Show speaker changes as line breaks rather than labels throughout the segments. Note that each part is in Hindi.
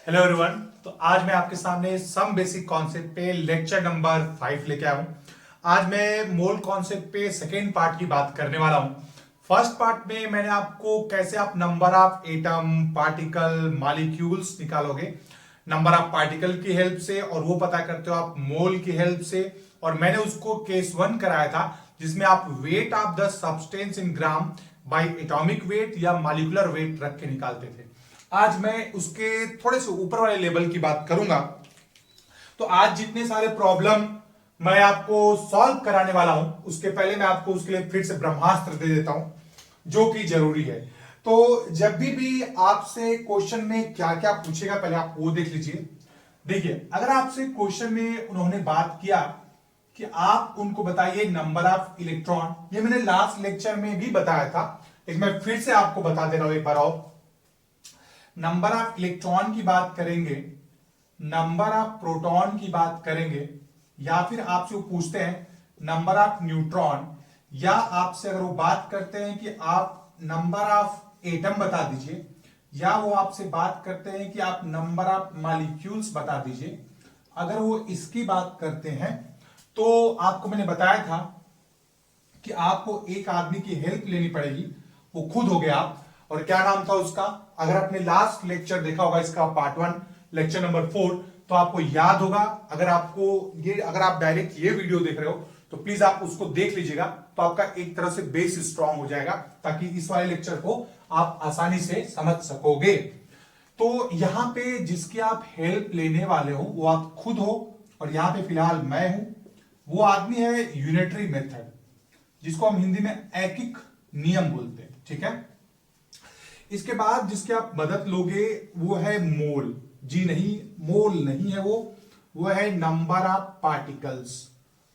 Hello everyone. तो आज मैं आपके सामने सम बेसिक कॉन्सेप्ट पे लेक्चर नंबर 5 लेके आया हूं। आज मैं मोल कॉन्सेप्ट पे सेकेंड पार्ट की बात करने वाला हूं। फर्स्ट पार्ट में मैंने आपको कैसे आप number of atom, particle, molecules निकालोगे, नंबर ऑफ पार्टिकल की हेल्प से, और वो पता करते हो आप मोल की हेल्प से। और मैंने उसको केस 1 कराया था जिसमें आप weight of the substance in gram bye atomic weight या मॉलिक्यूलर वेट रख के निकालते थे। आज मैं उसके थोड़े से ऊपर वाले लेवल की बात करूंगा। तो आज जितने सारे प्रॉब्लम मैं आपको सॉल्व कराने वाला हूं, उसके पहले मैं आपको उसके लिए फिर से ब्रह्मास्त्र दे देता हूं जो कि जरूरी है। तो जब भी आपसे क्वेश्चन में क्या क्या पूछेगा पहले आप वो देख लीजिए। देखिए, अगर आपसे क्वेश्चन में उन्होंने बात किया कि आप उनको बताइए नंबर ऑफ इलेक्ट्रॉन, ये मैंने लास्ट लेक्चर में भी बताया था, लेकिन मैं फिर से आपको बता दे रहा हूं एक बार और। नंबर ऑफ इलेक्ट्रॉन की बात करेंगे, नंबर ऑफ प्रोटॉन की बात करेंगे, या फिर आपसे वो पूछते हैं नंबर ऑफ न्यूट्रॉन, या आपसे अगर वो बात करते हैं कि आप नंबर ऑफ एटम बता दीजिए, या वो आपसे बात करते हैं कि आप नंबर ऑफ मॉलिक्यूल्स बता दीजिए। अगर वो इसकी बात करते हैं तो आपको मैंने बताया था कि आपको एक आदमी की हेल्प लेनी पड़ेगी, वो खुद हो गया आप। और क्या नाम था उसका? अगर आपने लास्ट लेक्चर देखा होगा, इसका पार्ट 1 लेक्चर नंबर 4, तो आपको याद होगा। अगर आप डायरेक्ट ये वीडियो देख रहे हो तो प्लीज आप उसको देख लीजिएगा, तो आपका एक तरह से बेस स्ट्रांग हो जाएगा, ताकि इस वाले लेक्चर को आप आसानी से समझ सकोगे। तो यहां पे जिसकी आप हेल्प लेने वाले हो वो आप खुद हो, और यहां पे फिलहाल मैं हूं। वो आदमी है यूनिटरी मेथड, जिसको हम हिंदी में ऐकिक नियम बोलते हैं, ठीक है। इसके बाद जिसकी आप मदद लोगे वो है मोल। जी नहीं, मोल नहीं है वो है नंबर ऑफ पार्टिकल्स।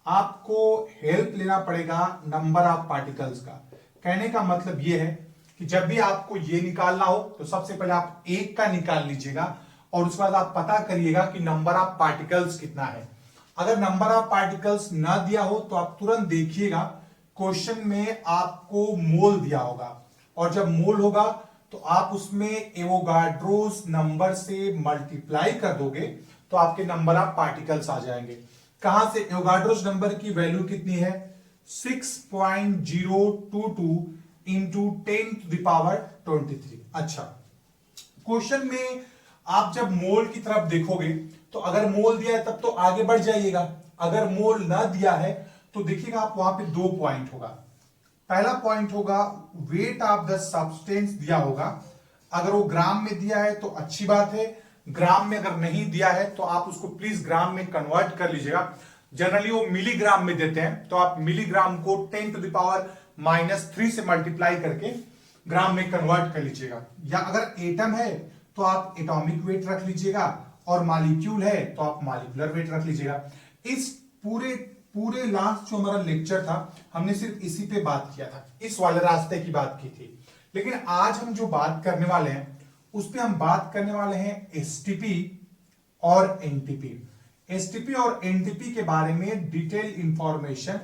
आपको हेल्प लेना पड़ेगा नंबर ऑफ पार्टिकल्स का। कहने का मतलब यह है कि जब भी आपको ये निकालना हो तो सबसे पहले आप एक का निकाल लीजिएगा, और उसके बाद आप पता करिएगा कि नंबर ऑफ पार्टिकल्स कितना है। अगर नंबर ऑफ पार्टिकल्स ना दिया हो तो आप तुरंत देखिएगा क्वेश्चन में आपको मोल दिया होगा, और जब मोल होगा तो आप उसमें एवोगाड्रोस नंबर से मल्टीप्लाई कर दोगे तो आपके नंबर ऑफ पार्टिकल्स आ जाएंगे। कहां से? एवोगाड्रोस नंबर की वैल्यू कितनी है? 6.022 इंटू 10⁻23। अच्छा, क्वेश्चन में आप जब मोल की तरफ देखोगे तो अगर मोल दिया है तब तो आगे बढ़ जाइएगा, अगर मोल ना दिया है तो देखिएगा आप वहां पे 2 पॉइंट होगा। पहला पॉइंट होगा वेट ऑफ द सब्सटेंस दिया होगा। अगर वो ग्राम में दिया है तो अच्छी बात है, ग्राम में अगर नहीं दिया है तो आप उसको प्लीज ग्राम में कन्वर्ट कर लीजिएगा। जनरली वो मिलीग्राम में देते हैं, तो आप मिलीग्राम को 10⁻³ से मल्टीप्लाई करके ग्राम में कन्वर्ट कर लीजिएगा। या अगर एटम है तो आप एटॉमिक वेट रख लीजिएगा, और मॉलिक्यूल है तो आप मॉलिक्यूलर वेट रख लीजिएगा। इस पूरे पूरे लास्ट जो हमारा लेक्चर था हमने सिर्फ इसी पे बात किया था, इस वाले रास्ते की बात की थी। लेकिन आज हम जो बात करने वाले हैं उस पे हम बात करने वाले हैं एसटीपी और एनटीपी। एसटीपी और एनटीपी के बारे में डिटेल इंफॉर्मेशन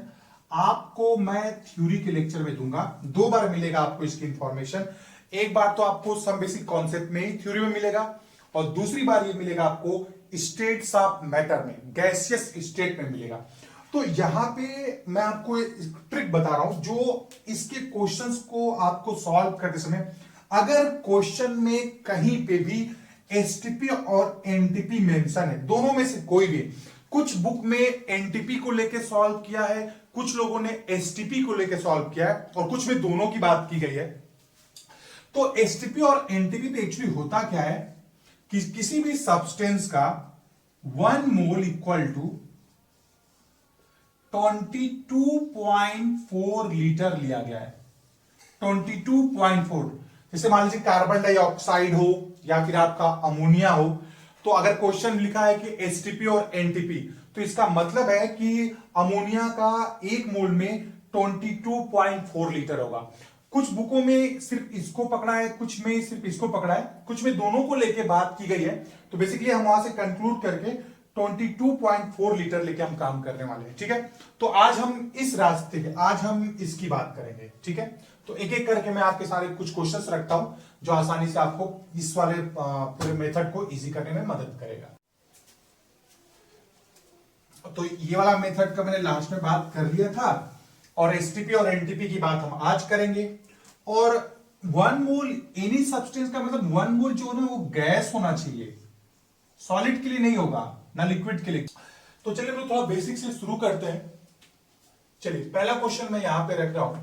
आपको मैं थ्योरी के लेक्चर में दूंगा। 2 बार मिलेगा आपको इसकी इंफॉर्मेशन। एक बार तो आपको सम बेसिक कॉन्सेप्ट में ही थ्योरी में मिलेगा, और दूसरी बार ये मिलेगा आपको स्टेट्स ऑफ मैटर में, गैसियस स्टेट में मिलेगा। तो यहां पे मैं आपको एक ट्रिक बता रहा हूं, जो इसके क्वेश्चंस को आपको सॉल्व करते समय अगर क्वेश्चन में कहीं पे भी एसटीपी और एनटीपी मेंशन है, दोनों में से कोई भी, कुछ बुक में एनटीपी को लेके सॉल्व किया है, कुछ लोगों ने एसटीपी को लेके सॉल्व किया है, और कुछ में दोनों की बात की गई है। तो एसटीपी और एनटीपी में एक्चुअली होता क्या है कि किसी भी सब्सटेंस का 1 मोल इक्वल टू 22.4 लीटर लिया गया है। 22.4, जैसे मान लीजिए कार्बन डाइऑक्साइड हो या फिर आपका अमोनिया हो, तो अगर क्वेश्चन लिखा है कि एसटीपी और एनटीपी, तो इसका मतलब है कि अमोनिया का 1 मोल में 22.4 लीटर होगा। कुछ बुकों में सिर्फ इसको पकड़ा है, कुछ में सिर्फ इसको पकड़ा है, कुछ में दोनों को लेके बात की गई है। तो बेसिकली हम वहां से कंक्लूड करके 22.4 लीटर लेके हम काम करने वाले हैं। ठीक है, तो आज हम इस रास्ते के, आज हम इसकी बात करेंगे। ठीक है, तो एक एक करके मैं आपके सारे कुछ क्वेश्चंस रखता हूं जो आसानी से आपको इस वाले पूरे मेथड को इजी करने में मदद करेगा। तो ये वाला मेथड का मैंने लास्ट में बात कर लिया था, और एसटीपी और एनटीपी की बात हम आज करेंगे। और 1 मोल एनी सब्सटेंस का मतलब 1 मोल जो है वो गैस होना चाहिए, सॉलिड के लिए नहीं होगा, ना लिक्विड के लिए। तो चलिए हम लोग थोड़ा बेसिक से शुरू करते हैं। चलिए पहला क्वेश्चन मैं यहां पे रख रहा हूं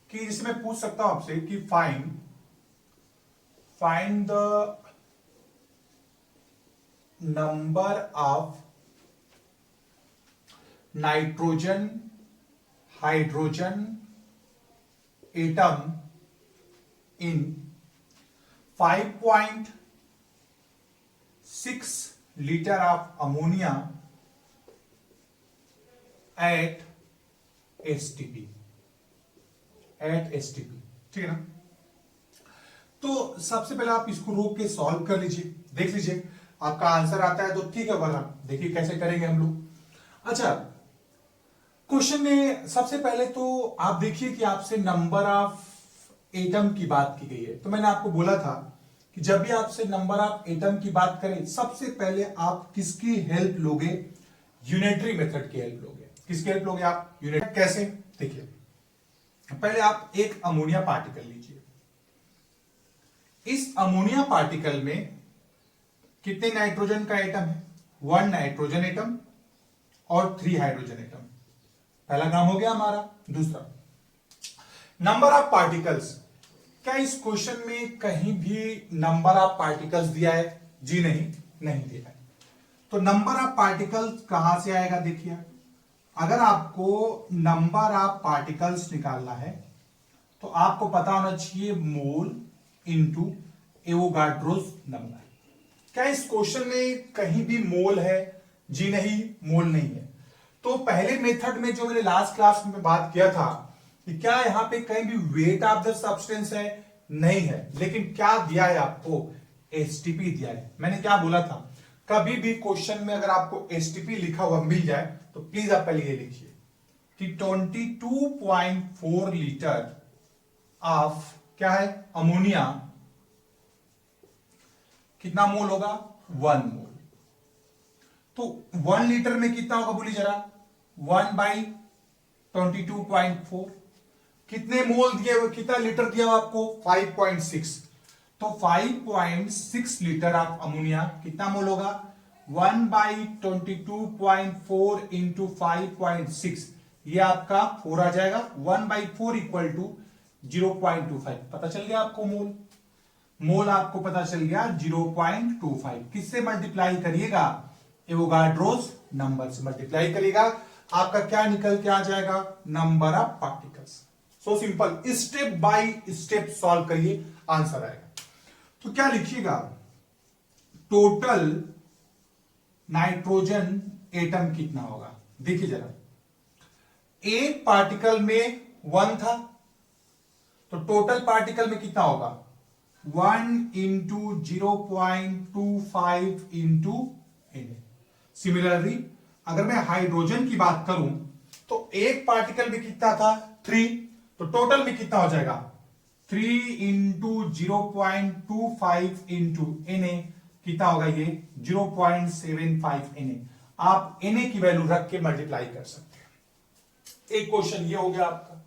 कि जिसमें मैं पूछ सकता हूं आपसे कि find the number of nitrogen hydrogen atom in 5.6 liter of ammonia at STP। ठीक है ना। तो सबसे पहले आप इसको रोक के सॉल्व कर लीजिए, देख लीजिए आपका आंसर आता है तो ठीक है, वरना देखिए कैसे करेंगे हम लोग। अच्छा, क्वेश्चन में सबसे पहले तो आप देखिए कि आपसे नंबर ऑफ एटम की बात की गई है। तो मैंने आपको बोला था कि जब भी आपसे नंबर ऑफ एटम की बात करें, सबसे पहले आप किसकी हेल्प लोगे? यूनिटरी मेथड की हेल्प लोगे। किसकी हेल्प लोगे आप? यूनिट। कैसे? देखिए, पहले आप एक अमोनिया पार्टिकल लीजिए। इस अमोनिया पार्टिकल में कितने नाइट्रोजन का एटम है? 1 नाइट्रोजन एटम और 3 हाइड्रोजन एटम। पहला काम हो गया हमारा। दूसरा, नंबर ऑफ पार्टिकल्स। क्या इस क्वेश्चन में कहीं भी नंबर ऑफ पार्टिकल्स दिया है? जी नहीं, नहीं दिया है। तो नंबर ऑफ पार्टिकल्स कहां से आएगा? देखिए, अगर आपको नंबर ऑफ पार्टिकल्स निकालना है तो आपको पता होना चाहिए मोल इंटू एवोगाड्रोस नंबर। क्या इस क्वेश्चन में कहीं भी मोल है? जी नहीं, मोल नहीं है। तो पहले मेथड में जो मैंने लास्ट क्लास में बात किया था कि क्या यहां पे कहीं भी वेट ऑफ द सब्सटेंस है? नहीं है। लेकिन क्या दिया है आपको? एसटीपी दिया है। मैंने क्या बोला था, कभी भी क्वेश्चन में अगर आपको एसटीपी लिखा हुआ मिल जाए तो प्लीज आप पहले ये लिखिए कि 22.4 लीटर ऑफ क्या है? अमोनिया। कितना मोल होगा? 1 मोल। तो 1 लीटर में कितना होगा बोलिए जरा? 1/22.4। कितने मोल दिए हुए, कितना लीटर दिया हुआ आपको? 5.6। तो 5.6 लीटर ऑफ अमोनिया कितना मोल होगा? 1/22.4 इंटू 5.6, ये आपका 4 आ जाएगा। 1/4 इक्वल टू 0.25। पता चल गया आपको मोल? मोल आपको पता चल गया 0.25। किससे मल्टीप्लाई करिएगा? एवोगाड्रोस नंबर से मल्टीप्लाई करिएगा। आपका क्या निकल के आ जाएगा? Number of particles. So simple, step by step solve करिए, आंसर आएगा। तो क्या लिखिएगा? टोटल नाइट्रोजन एटम कितना होगा? देखिए जरा, एक पार्टिकल में 1 था, तो टोटल पार्टिकल में कितना होगा? 1 इंटू 0.25 इंटू एन। सिमिलरली अगर मैं हाइड्रोजन की बात करूं तो एक पार्टिकल में कितना था? 3, तो टोटल में कितना हो जाएगा? 3 इंटू 0.25 इंटू एन। कितना होगा ये? 0.75 एन। आप एन की वैल्यू रख के मल्टीप्लाई कर सकते हैं। एक क्वेश्चन ये हो गया आपका,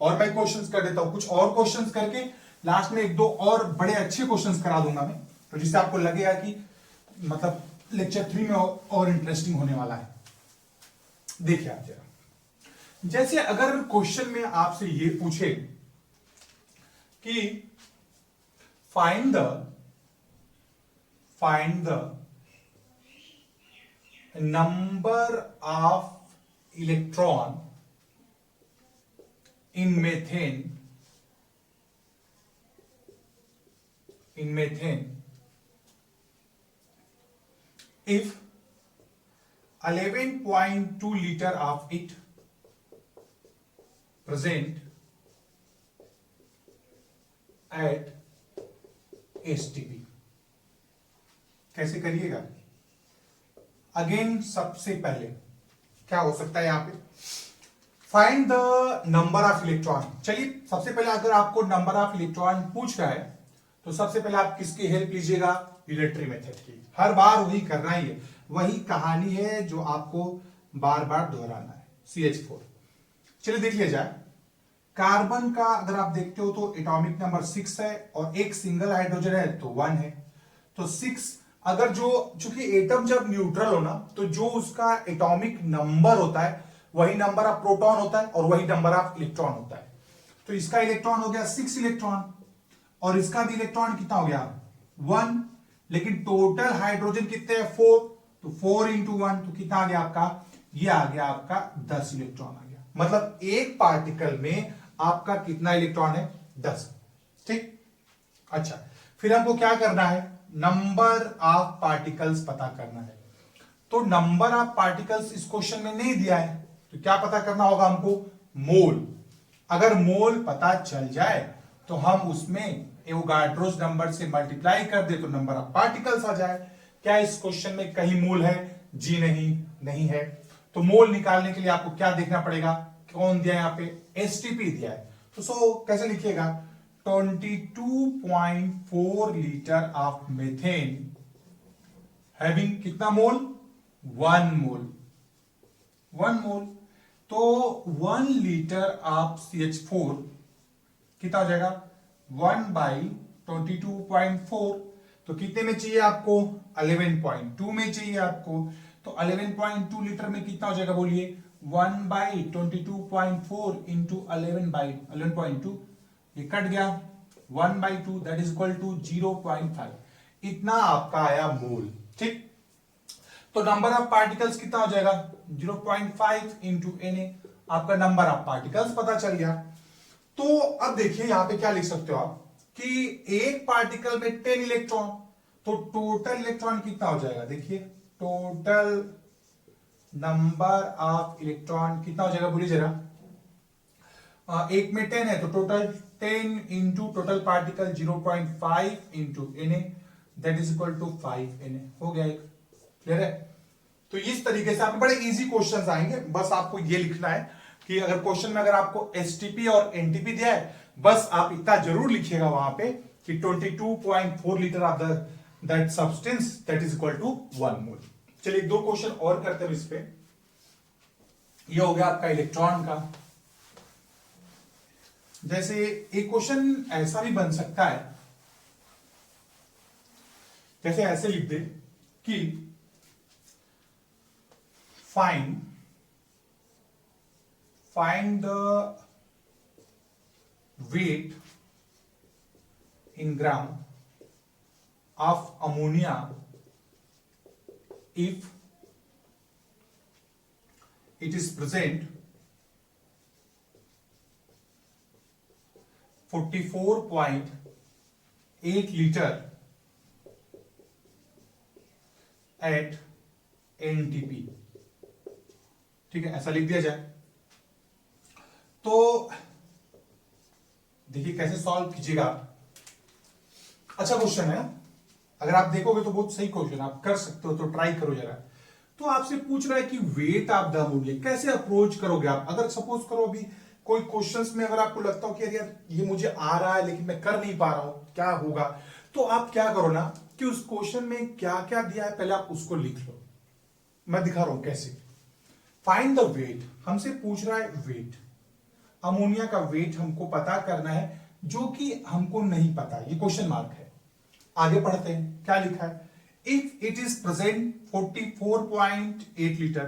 और मैं क्वेश्चंस कर देता हूं, कुछ और क्वेश्चंस करके लास्ट में 1-2 और बड़े अच्छे क्वेश्चंस करा दूंगा मैं, तो जिससे आपको लगेगा कि मतलब लेक्चर 3 में और इंटरेस्टिंग होने वाला है। देखिए आप जरा, जैसे अगर क्वेश्चन में आपसे ये पूछे कि find the number of electron in methane if 11.2 liter of it present at STP। कैसे करिएगा? अगेन सबसे पहले क्या हो सकता है यहां पे, find the number of electron. चलिए सबसे पहले अगर आपको नंबर ऑफ इलेक्ट्रॉन पूछ रहा है तो सबसे पहले आप किसकी हेल्प लीजिएगा, यूनिटरी मेथड की। हर बार वही करना ही है, वही कहानी है जो आपको बार बार दोहराना है। CH4, चलिए देख लिया जाए। कार्बन का अगर आप देखते हो तो एटॉमिक नंबर 6 है और एक सिंगल हाइड्रोजन है तो 1 है, तो 6। अगर जो चूंकि एटम जब न्यूट्रल हो ना तो जो उसका एटॉमिक नंबर होता है वही नंबर ऑफ प्रोटॉन होता है और वही नंबर ऑफ इलेक्ट्रॉन होता है। तो इसका इलेक्ट्रॉन हो गया 6 इलेक्ट्रॉन और इसका भी इलेक्ट्रॉन कितना हो गया 1, लेकिन टोटल हाइड्रोजन कितने हैं 4, तो 4 इंटू 1 तो कितना आ गया आपका, ये आ गया आपका 10 इलेक्ट्रॉन आ गया। मतलब एक पार्टिकल में आपका कितना इलेक्ट्रॉन है 10, ठीक। अच्छा, फिर हमको क्या करना है, नंबर ऑफ पार्टिकल्स पता करना है। तो नंबर ऑफ पार्टिकल्स इस क्वेश्चन में नहीं दिया है तो क्या पता करना होगा हमको, मोल। अगर मोल पता चल जाए तो हम उसमें एवोगाड्रोस नंबर से मल्टीप्लाई कर दे तो नंबर ऑफ पार्टिकल्स आ जाए। क्या इस क्वेश्चन में कहीं मोल है, जी नहीं है। तो मोल निकालने के लिए आपको क्या देखना पड़ेगा, कौन दिया है यहाँ पे, एसटीपी दिया है। तो कैसे लिखिएगा, 22.4 लीटर ऑफ मेथेन हैविंग कितना मोल, 1 मोल। तो 1 लीटर ऑफ CH4 कितना हो जाएगा, 1/22.4। तो कितने में चाहिए आपको, 11.2 में चाहिए आपको। तो 11.2 लीटर में कितना हो जाएगा बोलिए, 1/22.4 इंटू 11/11.2, ये कट गया, 1/2 दैट इज इक्वल टू 0.5। इतना आपका आया मोल, ठीक। तो नंबर ऑफ पार्टिकल्स कितना हो जाएगा, 0.5 इंटू Na, आपका नंबर ऑफ पार्टिकल्स पता चल गया। तो अब देखिए यहां पे क्या लिख सकते हो आप कि एक पार्टिकल में 10 इलेक्ट्रॉन, तो टोटल इलेक्ट्रॉन कितना हो जाएगा, देखिए टोटल नंबर ऑफ इलेक्ट्रॉन कितना हो जाएगा बोलिए जरा। एक में 10 है तो total 10 into total particle 0.5 into Na that is equal to 5 Na, हो गया एक, क्लियर है। तो इस तरीके से आपके बड़े इजी क्वेश्चंस आएंगे, बस आपको ये लिखना है कि अगर क्वेश्चन में अगर आपको एसटीपी और एनटीपी दिया है, बस आप इतना जरूर लिखिएगा वहां पे कि 22.4 litre of that substance that is equal to 1 mole. चलिए 2 क्वेश्चन और करते हैं इस पे। ये हो गया आपका इलेक्ट्रॉन का। जैसे एक क्वेश्चन ऐसा भी बन सकता है, जैसे ऐसे लिख दे कि find the weight in gram of ammonia if it is present 44.8 liter at NTP, ठीक है, ऐसा लिख दिया जाए। तो देखिए कैसे सॉल्व कीजिएगा। अच्छा क्वेश्चन है, अगर आप देखोगे तो बहुत सही क्वेश्चन, आप कर सकते हो, तो ट्राई करो जरा। तो आपसे पूछ रहा है कि वेट ऑफ द अमोनिया कैसे अप्रोच करोगे आप। अगर सपोज करो अभी कोई क्वेश्चंस में अगर आपको लगता हो कि यार ये मुझे आ रहा है लेकिन मैं कर नहीं पा रहा हूं, क्या होगा, तो आप क्या करो ना कि उस क्वेश्चन में क्या क्या दिया है पहले आप उसको लिख लो। मैं दिखा रहा हूं कैसे। फाइंड द वेट, हमसे पूछ रहा है वेट, अमोनिया का वेट हमको पता करना है जो कि हमको नहीं पता, ये क्वेश्चन मार्क है। आगे पढ़ते हैं, क्या लिखा है, if it is present 44.8 litre,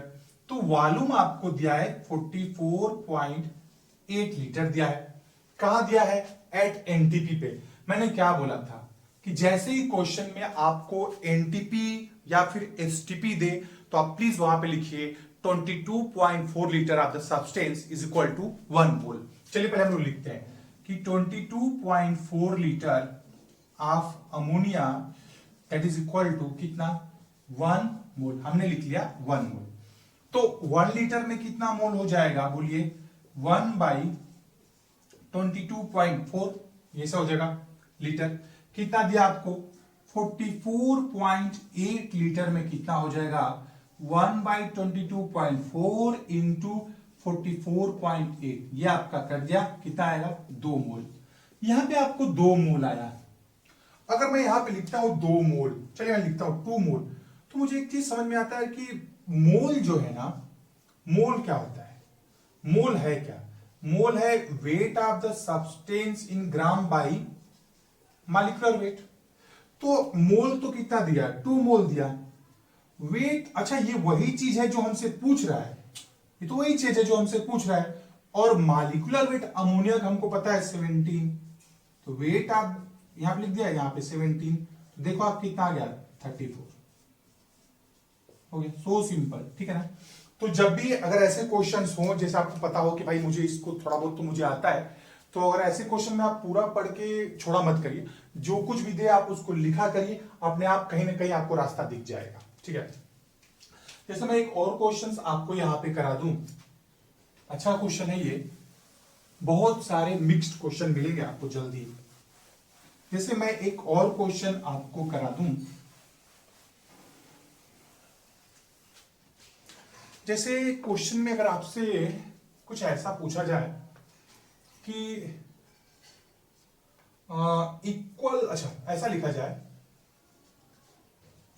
तो वॉल्यूम आपको दिया है 44.8 लीटर दिया है। कहां दिया है, एट एनटीपी पे। मैंने क्या बोला था कि जैसे ही क्वेश्चन में आपको एनटीपी या फिर एसटीपी दे तो आप प्लीज वहां पे लिखिए 22.4 litre of the substance is equal to 1 mole. चलिए पहले हम लोग लिखते हैं कि 22.4 litre of ammonia that is equal to कितना, 1 मोल। हमने लिख लिया 1 मोल। तो 1 लीटर में कितना मोल हो जाएगा बोलिए, 1/22.4, ये सब हो जाएगा लीटर। कितना दिया आपको, 44.8 लीटर में कितना हो जाएगा, 1/22.4 इंटू 44.8, ये आपका कर दिया कितना आएगा 2 मोल। यहां पे आपको 2 मोल आया। अगर मैं यहां पे लिखता हूं 2 मोल, चलिए मैं लिखता हूं 2 मोल, तो मुझे एक चीज समझ में आता है कि मोल जो है ना, मोल क्या होता है? मोल है क्या? मोल है weight of the substance in gram by molecular weight. तो मोल तो कितना दिया? 2 मोल दिया। वेट, अच्छा ये वही चीज है जो हमसे पूछ रहा है, ये तो वही चीज है जो हमसे पूछ रहा है। और मॉलिक्यूलर वेट अमोनिया का हमको पता है 17, तो वेट आप यहां पे लिख दिया, यहां पे 17, तो देखो आप कितना आ गया 34 हो गया। सो सिंपल, ठीक है ना। तो जब भी अगर ऐसे क्वेश्चंस हो, जैसे आपको पता हो कि भाई मुझे इसको थोड़ा बहुत तो मुझे आता है, तो अगर ऐसे क्वेश्चन में आप पूरा पढ़ के छोड़ा मत करिए, जो कुछ भी दे आप उसको लिखा करिए, अपने आप कहीं ना कहीं आपको रास्ता दिख जाएगा, ठीक है। जैसे मैं एक और क्वेश्चन आपको यहां पे करा दूं, अच्छा क्वेश्चन है ये, बहुत सारे मिक्स्ड क्वेश्चन मिलेंगे आपको जल्दी। जैसे मैं एक और क्वेश्चन आपको करा दूं, जैसे क्वेश्चन में अगर आपसे कुछ ऐसा पूछा जाए कि इक्वल, अच्छा ऐसा लिखा जाए,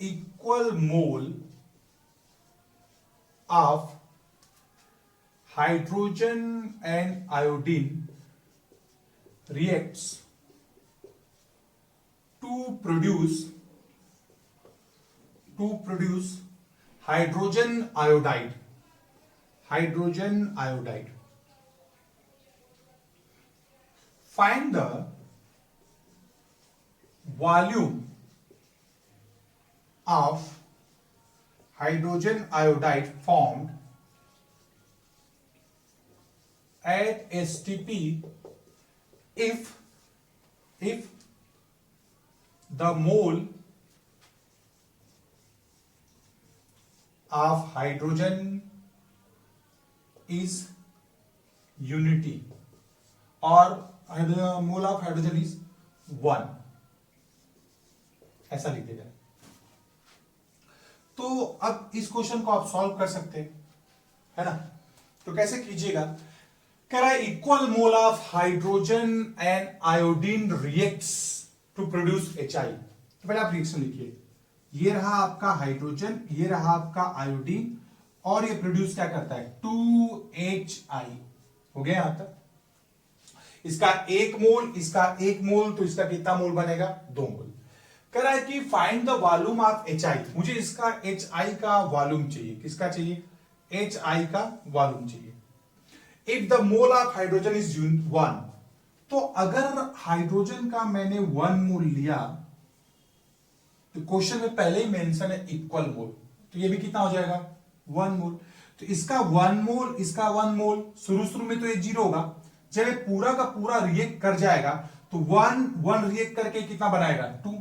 equal mole of hydrogen and iodine reacts to produce hydrogen iodide, find the volume of hydrogen iodide formed at STP if the mole of hydrogen is unity or mole of hydrogen is 1, ऐसा लिख देगा। तो अब इस क्वेश्चन को आप सॉल्व कर सकते हैं, है ना। तो कैसे कीजिएगा, कह रहा है equal mole of hydrogen and iodine reacts to produce HI। तो पहले आप रिएक्शन लिखिए, ये रहा आपका हाइड्रोजन, ये रहा आपका आयोडीन, और ये प्रोड्यूस क्या करता है 2HI। हो गया यहां तक, इसका 1 मोल, इसका 1 मोल, तो इसका कितना मोल बनेगा 2 मोल। कह रहा है कि find the volume of HI, मुझे इसका HI का वॉल्यूम चाहिए। किसका चाहिए? HI का वॉल्यूम चाहिए। If the mole of hydrogen is 1, तो अगर हाइड्रोजन का मैंने 1 मोल लिया, तो क्वेश्चन में पहले ही मेंशन है इक्वल मोल, तो ये भी कितना हो जाएगा 1 मोल। तो इसका 1 मोल, इसका 1 मोल, शुरू में तो ये 0 होगा, जब ये पूरा का पूरा रिएक्ट कर जाएगा तो 1 रिएक्ट करके कितना बनाएगा 2,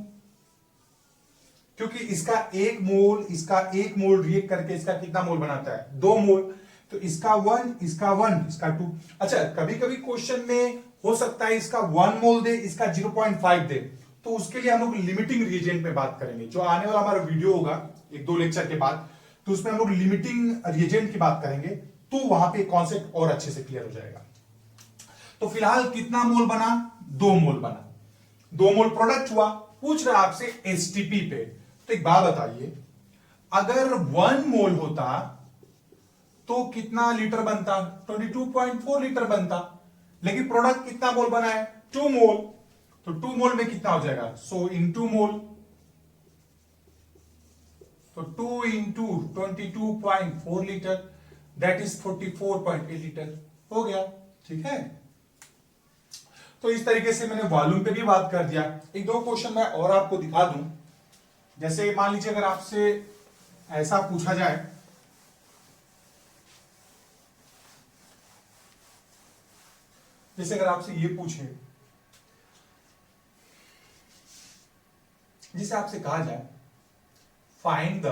क्योंकि इसका 1 मोल, इसका 1 मोल रिएक्ट करके इसका कितना मोल बनाता है 2 मोल। तो इसका 1, इसका 1, इसका 2। अच्छा कभी कभी क्वेश्चन में हो सकता है इसका 1 मोल दे, इसका 0.5 दे, तो उसके लिए हम लोग लिमिटिंग रिएजेंट में बात करेंगे, जो आने वाला हमारा वीडियो होगा 1-2 लेक्चर के बाद, तो उसमें हम लोग लिमिटिंग रिएजेंट की बात करेंगे, तो वहां पे कॉन्सेप्ट और अच्छे से क्लियर हो जाएगा। तो फिलहाल कितना मोल बना 2 मोल बना, 2 मोल प्रोडक्ट हुआ। पूछ रहा आपसे एसटीपी पे, तो एक बात बताइए, अगर 1 मोल होता तो कितना लीटर बनता 22.4 लीटर बनता, लेकिन प्रोडक्ट कितना मोल बना है 2 मोल, तो 2 मोल में कितना हो जाएगा, सो इन 2 मोल, तो 2 into 22.4 litre, that is 44.8 litre हो गया, ठीक है। तो इस तरीके से मैंने वॉल्यूम पे भी बात कर दिया। 1-2 क्वेश्चन मैं और आपको दिखा दूं, जैसे मान लीजिए अगर आपसे ऐसा पूछा जाए, जैसे अगर आपसे ये पूछे, जिसे आपसे कहा जाए find the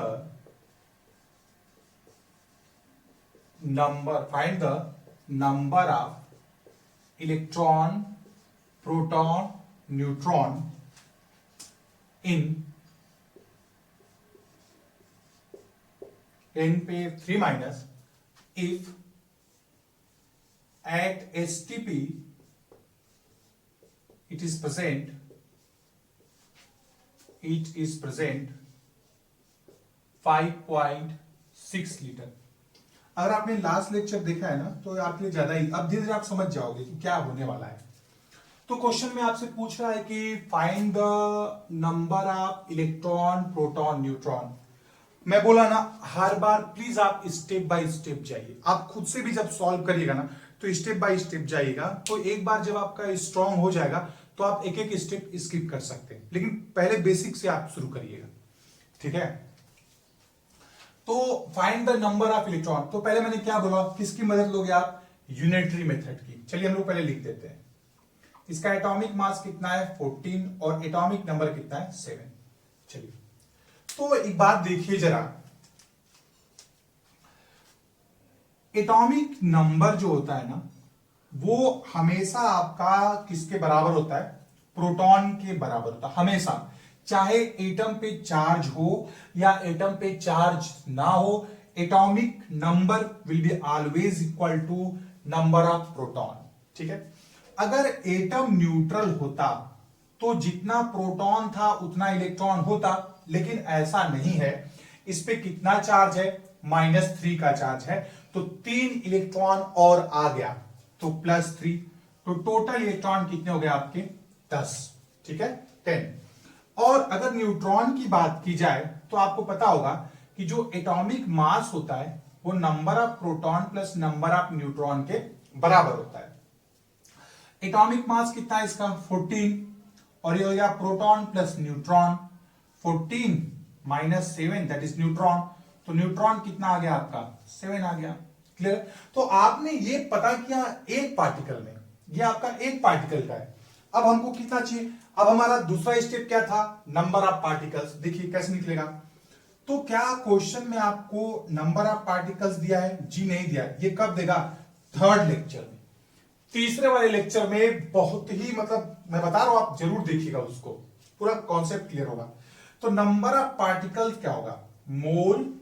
number of electron, proton, neutron in n पे 3 minus if at STP it is present 5.6 litre. अगर आपने लास्ट लेक्चर देखा है ना तो आपके लिए ज्यादा ही, अब धीरे धीरे आप समझ जाओगे कि क्या होने वाला है। तो क्वेश्चन में आपसे पूछ रहा है कि find the number of electron proton neutron. मैं बोला ना हर बार प्लीज आप स्टेप बाय स्टेप जाइए, आप खुद से भी जब सॉल्व करिएगा ना तो स्टेप बाय स्टेप जाइएगा। तो एक बार जब आपका स्ट्रांग हो जाएगा तो आप एक एक स्टेप स्किप कर सकते हैं, लेकिन पहले बेसिक से आप शुरू करिएगा, ठीक है। तो find the number of electron, तो पहले मैंने क्या बोला, किसकी मदद लोगे आप, यूनिटरी मेथड की। चलिए हम लोग पहले लिख देते हैं। इसका एटॉमिक मास कितना है 14 और एटॉमिक नंबर कितना है 7। चलिए तो एक बात देखिए जरा, एटॉमिक नंबर जो होता है ना वो हमेशा आपका किसके बराबर होता है, प्रोटॉन के बराबर होता है हमेशा, चाहे एटम पे चार्ज हो या एटम पे चार्ज ना हो, atomic number will be always equal to number of proton, ठीक है। अगर एटम न्यूट्रल होता तो जितना प्रोटॉन था उतना इलेक्ट्रॉन होता, लेकिन ऐसा नहीं है। इस पे कितना चार्ज है, -3 का चार्ज है, तो 3 इलेक्ट्रॉन और आ गया तो +3, तो टोटल इलेक्ट्रॉन कितने हो गए आपके 10, ठीक है 10। और अगर न्यूट्रॉन की बात की जाए तो आपको पता होगा कि जो एटॉमिक मास होता है वो number of proton plus number of neutron के बराबर होता है। एटॉमिक मास कितना है इसका 14, और ये हो गया proton plus neutron, 14 - 7 that is neutron, तो न्यूट्रॉन कितना आ गया आपका 7 आ गया। क्लियर। तो आपने ये पता किया एक पार्टिकल में, ये आपका एक पार्टिकल का है। अब हमको कितना चाहिए, अब हमारा दूसरा स्टेप क्या था, नंबर ऑफ पार्टिकल्स। देखिए कैसे निकलेगा, तो क्या क्वेश्चन में आपको नंबर ऑफ पार्टिकल्स दिया है, जी नहीं दिया है। ये कब देगा, थर्ड लेक्चर में, तीसरे वाले लेक्चर में बहुत ही, मतलब मैं बता रहा हूं आप जरूर देखिएगा उसको, पूरा कॉन्सेप्ट क्लियर होगा। तो नंबर ऑफ पार्टिकल्स क्या होगा, मोल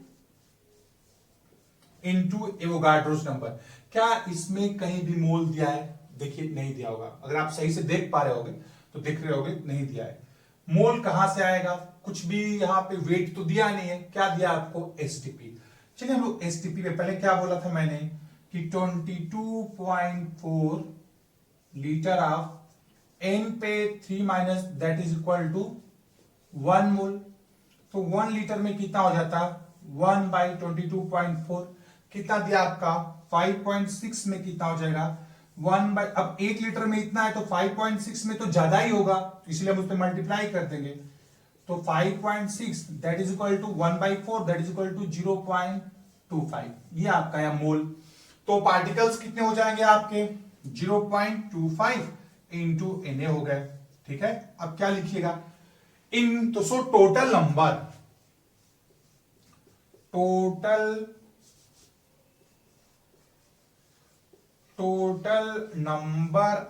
इनटू एवोगाड्रोस नंबर। क्या इसमें कहीं भी मोल दिया है, देखिए नहीं दिया होगा, अगर आप सही से देख पा रहे होगे तो देख रहे होगे नहीं दिया है। मोल कहां से आएगा, कुछ भी यहां पे वेट तो दिया नहीं है, क्या दिया आपको एसटीपी। चलिए हम लोग एसटीपी पे, पहले क्या बोला था मैंने कि 22.4 लीटर ऑफ एन पे 3 minus that is equal to 1 mole, तो 1 लीटर में कितना हो जाता, 1/22.4, कितना दिया आपका 5.6 में कितना हो जाएगा 1 अब 1 लीटर में इतना है तो 5.6 में तो ज्यादा ही होगा, इसलिए हम उस पर मल्टीप्लाई कर देंगे, तो 5.6 that is equal to 1/4 that is equal to 0.25, ये आपका है मोल। तो पार्टिकल्स कितने हो जाएंगे आपके 0.25 इंटू Na हो गए, ठीक है। अब क्या लिखिएगा इन, तो so total number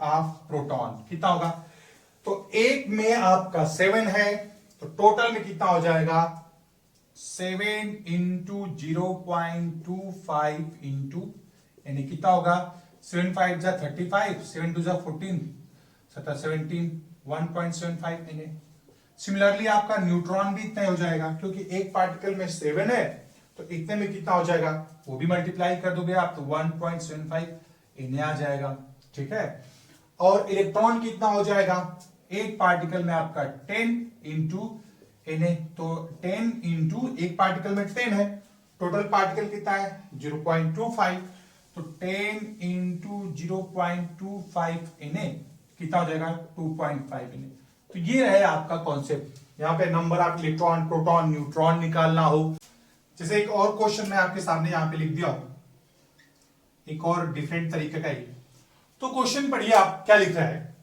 of proton कितना होगा, तो एक में आपका 7 है, तो टोटल में कितना हो जाएगा 7 इंटू 0.25 इंटू यानी कितना होगा 7 5 जा 35, 7 2 जा 14, 17 1.75 Na। सिमिलरली आपका न्यूट्रॉन भी इतना ही हो जाएगा, क्योंकि एक पार्टिकल में 7 है तो इतने में कितना हो जाएगा, वो भी मल्टीप्लाई कर दोगे आप तो 1.75 Na आ जाएगा, ठीक है। और इलेक्ट्रॉन कितना हो जाएगा, एक पार्टिकल में आपका 10 इंटू Na, तो 10 इंटू एक पार्टिकल में 10 है, टोटल पार्टिकल कितना है 0.25, तो 10 इंटू 0.25 Na कितना हो जाएगा 2.5 Na। तो ये रहे आपका कॉन्सेप्ट, यहाँ पे number of electron proton neutron निकालना हो। जैसे एक और क्वेश्चन मैं आपके सामने यहाँ पे लिख दिया हूं, एक और डिफरेंट तरीके का ही। तो क्वेश्चन पढ़िए आप क्या लिख रहा है,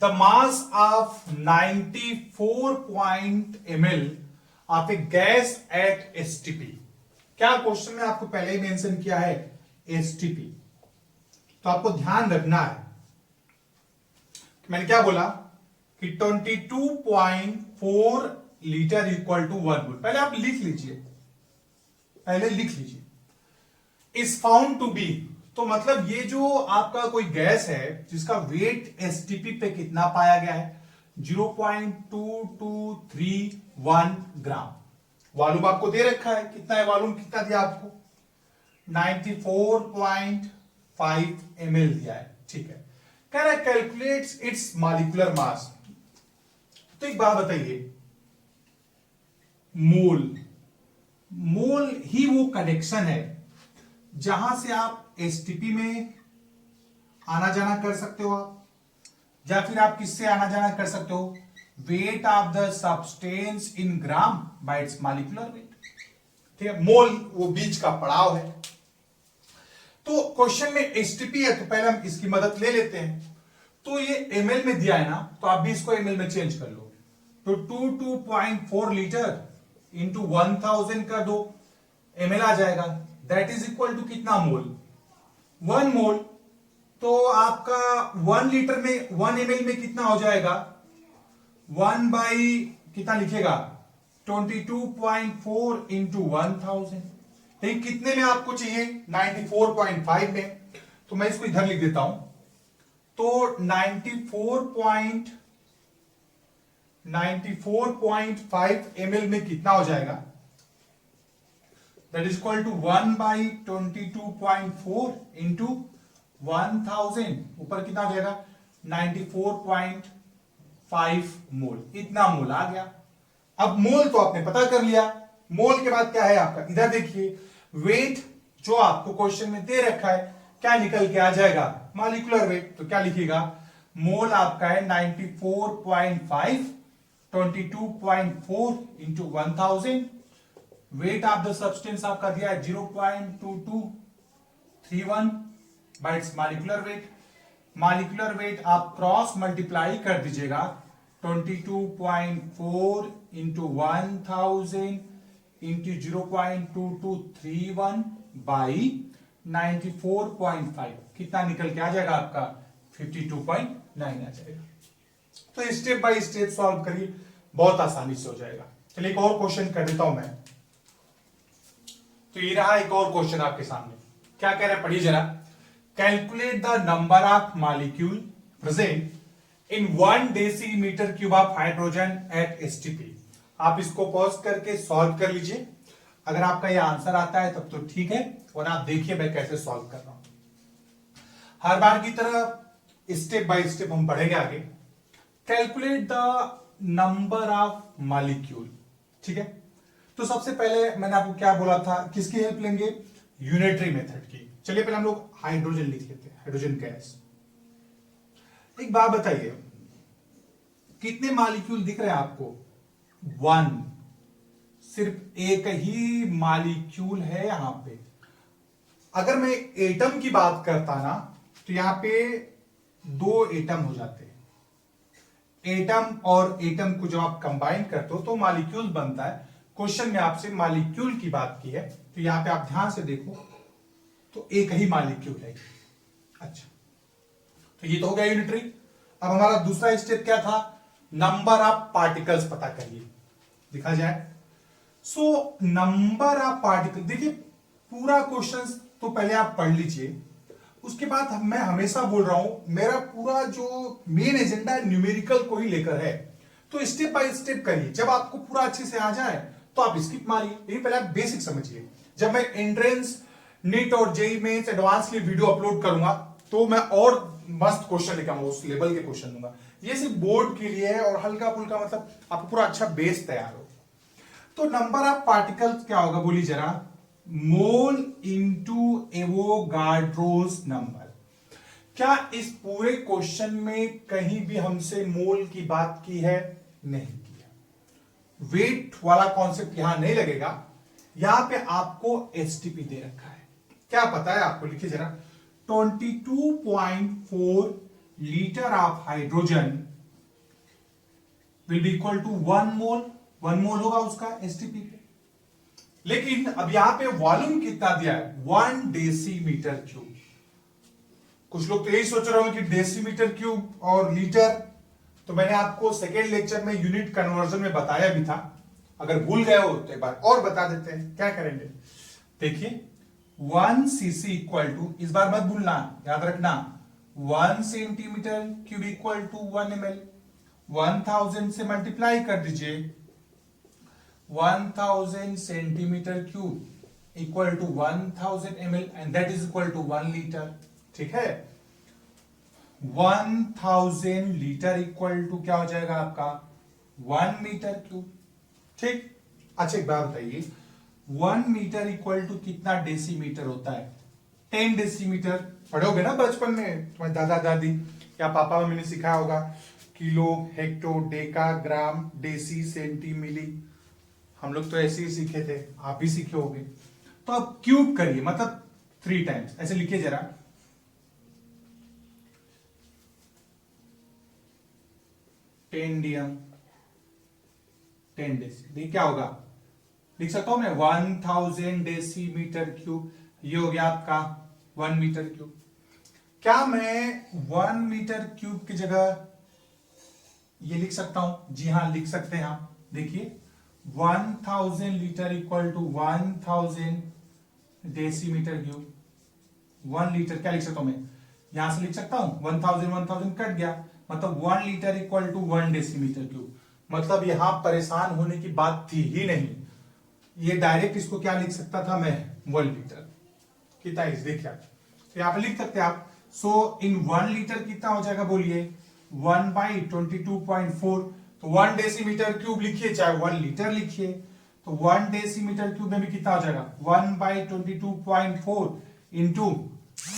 the mass of 94 ml of A gas at STP. क्या क्वेश्चन में आपको पहले ही मेंशन किया है एसटीपी, तो आपको ध्यान रखना है, मैंने क्या बोला कि 22.4 लीटर इक्वल टू 1 मोल। पहले आप लिख लीजिए, पहले लिख लीजिए, इज फाउंड टू बी, तो मतलब ये जो आपका कोई गैस है जिसका वेट एसटीपी पे कितना पाया गया है, 0.2231 ग्राम। वॉल्यूम आपको दे रखा है, कितना है वॉल्यूम, कितना दिया आपको, 94.5 ml दिया है, ठीक है। कह रहा है कैलकुलेट्स इट्स मॉलिक्यूलर मास। तो एक बात बताइए, मोल, मोल ही वो कनेक्शन है जहां से आप एसटीपी में आना जाना कर सकते हो आप, या फिर आप किससे आना जाना कर सकते हो, weight of the substance in gram bye it's molecular weight, ठीक है। मोल वो बीच का पड़ाव है। तो क्वेश्चन में एसटीपी है तो पहले हम इसकी मदद ले लेते हैं। तो ये एमएल में दिया है ना, तो आप भी इसको एमएल में चेंज कर लो, तो 22.4 लीटर इंटू 1000 कर दो, एमएल आ जाएगा, दैट इज इक्वल टू कितना मोल, 1 मोल। तो आपका 1 लीटर में 1 ml में कितना हो जाएगा, 1 बाई कितना लिखेगा, 22.4 इंटू 1000, ठीक, कितने में आपको चाहिए, 94.5 में। तो मैं इसको इधर लिख देता हूं, तो 94.5 ml में कितना हो जाएगा, that is equal to 1 by 22.4 into 1000, ऊपर कितना हो जाएगा, 94.5 मोल, इतना मोल आ गया। अब मोल तो आपने पता कर लिया, मोल के बाद क्या है आपका, इधर देखिए, वेट जो आपको क्वेश्चन में दे रखा है क्या निकल के आ जाएगा, मॉलिक्यूलर वेट। तो क्या लिखिएगा, मोल आपका है 94.5, 22.4 into 1000, weight of the substance आपका दिया है 0.2231 bye it's molecular weight. Molecular weight आप क्रॉस मल्टीप्लाई कर दीजिएगा, 22.4 इंटू 1000 इंटू 0.2231 बाई 94.5, कितना निकल के आ जाएगा आपका, 52.9 आ जाएगा। तो स्टेप बाय स्टेप सॉल्व करिए, बहुत आसानी से हो जाएगा। चलिए एक और क्वेश्चन कर देता हूं मैं। तो ये रहा एक और क्वेश्चन आपके सामने, क्या कह रहा है पढ़िए जरा, calculate the number of molecule present in 1 decimetre cube of hydrogen at STP. आप इसको पॉज करके सॉल्व कर लीजिए, अगर आपका ये आंसर आता है तब तो ठीक है, और आप देखिए मैं कैसे सॉल्व कर रहा हूं। हर बार की तरह स्टेप बाय स्टेप हम बढ़ेंगे आगे। Calculate the number of molecule, ठीक है। तो सबसे पहले मैंने आपको क्या बोला था, किसकी हेल्प लेंगे, यूनिटरी मेथड की। चलिए पहले हम लोग हाइड्रोजन लिख लेते हैं, हाइड्रोजन गैस। एक बात बताइए, कितने मॉलिक्यूल दिख रहे हैं आपको, 1, सिर्फ एक ही मॉलिक्यूल है यहां पे। अगर मैं एटम की बात करता ना, तो यहां पे 2 एटम हो जाते हैं। एटम और एटम को जब आप कंबाइन करते हो तो मॉलिक्यूल बनता है। क्वेश्चन में आपसे मॉलिक्यूल की बात की है, तो यहां पे आप ध्यान से देखो तो एक ही मॉलिक्यूल है। अच्छा, तो ये तो हो गया यूनिटरी। अब हमारा दूसरा स्टेप क्या था, नंबर ऑफ पार्टिकल्स पता करिए, लिखा जाए। सो नंबर ऑफ पार्टिकल, देखिए पूरा क्वेश्चन तो पहले आप पढ़ लीजिए, उसके बाद मैं हमेशा बोल रहा हूं मेरा पूरा जो मेन एजेंडा है न्यूमेरिकल को ही लेकर है। तो स्टेप बाय स्टेप करिए, जब आपको पूरा अच्छे से आ जाए तो आप स्किप मारिए, लेकिन पहले आप बेसिक समझिए। जब मैं एंट्रेंस, नीट और जेईई में एडवांस की वीडियो अपलोड करूंगा तो मैं और मस्त क्वेश्चन लेकर आऊंगा, उस लेवल के क्वेश्चन दूंगा। ये सिर्फ बोर्ड के लिए है और हल्का फुल्का, मतलब आपको पूरा अच्छा बेस तैयार हो। तो नंबर ऑफ पार्टिकल्स क्या होगा बोलिए जरा, मोल इंटू एवोगाड्रोस नंबर। क्या इस पूरे क्वेश्चन में कहीं भी हमसे मोल की बात की है, नहीं की है। वेट वाला कॉन्सेप्ट यहां नहीं लगेगा, यहां पे आपको एसटीपी दे रखा है। क्या पता है आपको, लिखिए जरा, 22.4 litre of hydrogen will be equal to 1 mole. 1 mole होगा उसका एसटीपी पे। लेकिन अब यहां पे वॉल्यूम कितना दिया है, 1 डेसीमीटर क्यूब। कुछ लोग तो यही सोच रहे हो कि डेसीमीटर क्यूब और लीटर, तो मैंने आपको सेकेंड लेक्चर में यूनिट कन्वर्जन में बताया भी था। अगर भूल गए हो तो एक बार और बता देते हैं, क्या करेंगे। देखिए 1 cc इक्वल टू, इस बार मत भूलना, याद रखना, 1 cm³ इक्वल टू 1 ml। 1000 से मल्टीप्लाई कर दीजिए, 1000 cm³ equal to 1000 ml and that is equal to 1 litre. ठीक है, 1000 लीटर इक्वल टू क्या हो जाएगा आपका 1 मीटर क्यूब। ठीक, अच्छा एक बात बताइए, 1 मीटर इक्वल टू कितना डेसीमीटर होता है? 10 डेसीमीटर। पढ़ोगे ना बचपन में, तुम्हारे दादा दादी या पापा मम्मी ने सिखाया होगा, किलो, हेक्टो, डेका, ग्राम, डेसी, सेंटी, मिली। हम लोग तो ऐसे ही सीखे थे, आप भी सीखे होंगे। तो अब क्यूब करिए, मतलब 3 टाइम्स ऐसे लिखिए जरा, 10 dm 10 डेसी, देखिए क्या होगा, लिख सकता हूं मैं 1000 डेसीमीटर क्यूब, ये हो गया आपका 1 मीटर क्यूब। क्या मैं 1 मीटर क्यूब की जगह ये लिख सकता हूं? जी हां, लिख सकते हैं आप। देखिए 1000 litre equal to 1000 decimetre cube. 1 litre क्या लिख सकता हूं मैं? यहां से लिख सकता हूं 1000 कट गया, मतलब 1 litre equal to 1 decimetre cube. मतलब यहां परेशान होने की बात थी ही नहीं, ये डायरेक्ट इसको क्या लिख सकता था मैं, 1 लीटर। कितना इज देखिए, तो यहां पे लिख सकते हैं आप। सो इन 1 लीटर कितना हो जाएगा बोलिए, 1/22.4। तो 1 डेसीमीटर क्यूब लिखिए, चाहे 1 लीटर लिखिए, तो 1 डेसीमीटर क्यूब में भी कितना हो जाएगा 1/22.4 इंटू,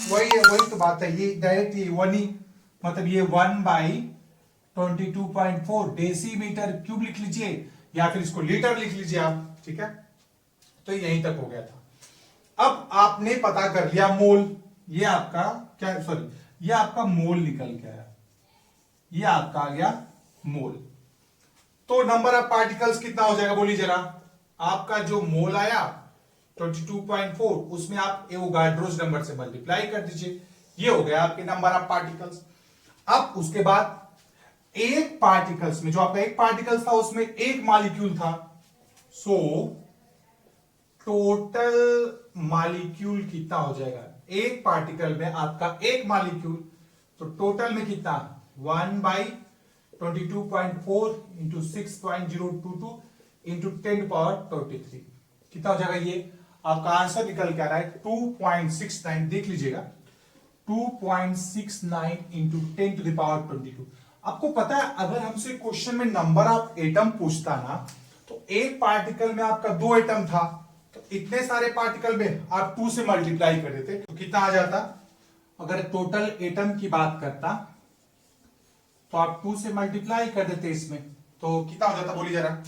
वही है, वही तो बात है, ये डायरेक्ट ये 1 ही, मतलब ये 1/22.4 डेसीमीटर क्यूब लिख लीजिए, या फिर इसको लीटर लिख लीजिए आप। ठीक है, तो यहीं तक हो गया था। अब आपने पता कर लिया मोल, ये आपका क्या, सॉरी, ये आपका मोल निकल के आया, ये आपका आ गया मोल। तो नंबर ऑफ पार्टिकल्स कितना हो जाएगा बोलिए जरा, आपका जो मोल आया 22.4, उसमें आप एवोगाड्रोस नंबर से मल्टीप्लाई कर दीजिए, ये हो गया आपके नंबर ऑफ पार्टिकल्स। अब उसके बाद एक पार्टिकल्स में, जो आपका एक पार्टिकल्स था उसमें एक मॉलिक्यूल था, सो टोटल मॉलिक्यूल कितना हो जाएगा, एक पार्टिकल में आपका एक मॉलिक्यूल, तो टोटल में कितना 1/22.4 इंटू 6.022 इंटू 10⁻23 कितना हो जाएगा, ये आपका आंसर निकल के आ रहा है 2.69। देख लीजिएगा 2.69 इंटू 10⁻22। आपको पता है अगर हमसे क्वेश्चन में नंबर ऑफ एटम पूछता ना, तो एक पार्टिकल में आपका 2 एटम था, तो इतने सारे पार्टिकल में आप 2 से मल्टीप्लाई कर देते, तो कितना आ जाता? अगर टोटल एटम की बात करता तो आप 2 से मल्टीप्लाई कर देते इसमें, तो कितना हो जाता बोलिए जरा।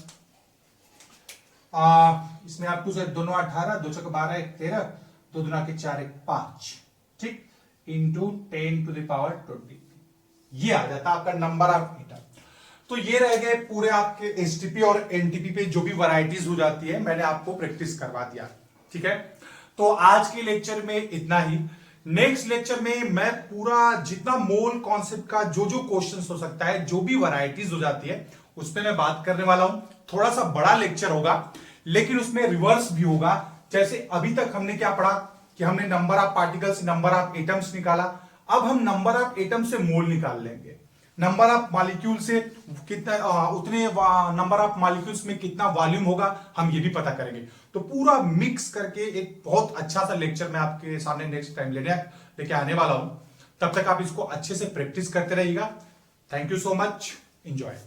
इसमें आप 2 से 2 9 18, 2 6 12 1 13, 2 दूना के 4 1 5, ठीक, इंटू 10⁻20, ये आ जाता आपका नंबर ऑफ एटम। तो ये रह गए पूरे आपके एसटीपी और एनटीपी पे जो भी वैरायटीज हो जाती है, मैंने आपको प्रैक्टिस करवा दिया। ठीक है, तो आज के लेक्चर में इतना ही। नेक्स्ट लेक्चर में मैं पूरा जितना मोल कॉन्सेप्ट का जो जो क्वेश्चंस हो सकता है, जो भी वैरायटीज हो जाती है, उस पर मैं बात करने वाला हूं। थोड़ा सा बड़ा लेक्चर होगा, लेकिन उसमें रिवर्स भी होगा। जैसे अभी तक हमने क्या पढ़ा कि हमने number of particles, number of atoms निकाला, अब हम नंबर ऑफ एटम से मोल निकाल लेंगे। नंबर ऑफ मॉलिक्यूल से कितना, उतने नंबर ऑफ मॉलिक्यूल्स में कितना वॉल्यूम होगा, हम ये भी पता करेंगे। तो पूरा मिक्स करके एक बहुत अच्छा सा लेक्चर मैं आपके सामने नेक्स्ट टाइम लेके आने वाला हूं। तब तक आप इसको अच्छे से प्रैक्टिस करते रहिएगा। Thank you so much, enjoy.